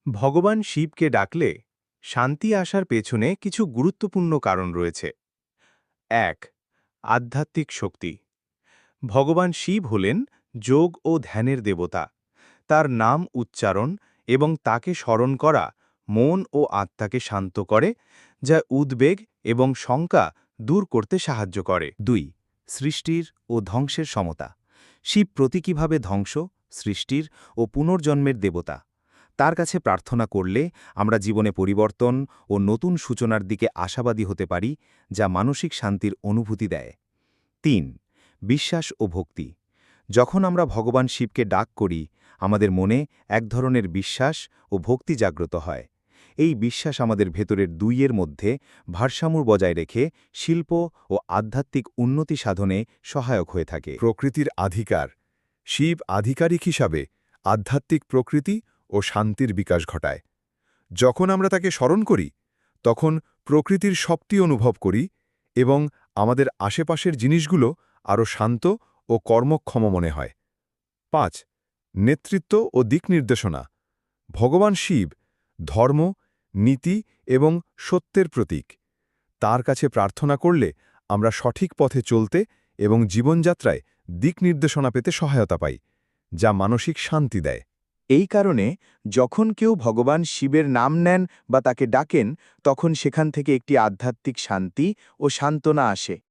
ভগবান শিবকে ডাকলে শান্তি আসার পেছনে কিছু গুরুত্বপূর্ণ কারণ রয়েছে। ১. আধ্যাত্মিক শক্তি। ভগবান শিব হলেন যোগ ও ধ্যানের দেবতা। তার নাম উচ্চারণ এবং তাকে স্মরণ করা মন ও আত্মাকে শান্ত করে, যা উদ্বেগ এবং শঙ্কা দূর করতে সাহায্য করে। ২. সৃষ্টির ও ধ্বংসের সমতা। শিব প্রতীকীভাবে ধ্বংস, সৃষ্টির ও পুনর্জন্মের দেবতা। তার কাছে প্রার্থনা করলে আমরা জীবনে পরিবর্তন ও নতুন সূচনার দিকে আশাবাদী হতে পারি, যা মানসিক শান্তির অনুভূতি দেয়। ৩. বিশ্বাস ও ভক্তি। যখন আমরা ভগবান শিবকে ডাক করি, আমাদের মনে এক ধরনের বিশ্বাস ও ভক্তি জাগ্রত হয়। এই বিশ্বাস আমাদের ভেতরের দুইয়ের মধ্যে ভারসাম্য বজায় রেখে শিল্প ও আধ্যাত্মিক উন্নতি সাধনে সহায়ক হয়ে থাকে। প্রকৃতির আধিকার। শিব আধিকারিক হিসাবে আধ্যাত্মিক প্রকৃতি ও শান্তির বিকাশ ঘটায়। যখন আমরা তাকে স্মরণ করি, তখন প্রকৃতির শক্তি অনুভব করি এবং আমাদের আশেপাশের জিনিসগুলো আরও শান্ত ও কর্মক্ষম মনে হয়। ৫. নেতৃত্ব ও দিক নির্দেশনা। ভগবান শিব ধর্ম, নীতি এবং সত্যের প্রতীক। তার কাছে প্রার্থনা করলে আমরা সঠিক পথে চলতে এবং জীবনযাত্রায় দিক নির্দেশনা পেতে সহায়তা পাই, যা মানসিক শান্তি দেয়। এই কারণে যখন কেউ ভগবান শিবের নাম নেন বা তাকে ডাকেন, তখন সেখান থেকে একটি আধ্যাত্মিক শান্তি ও সান্ত্বনা আসে।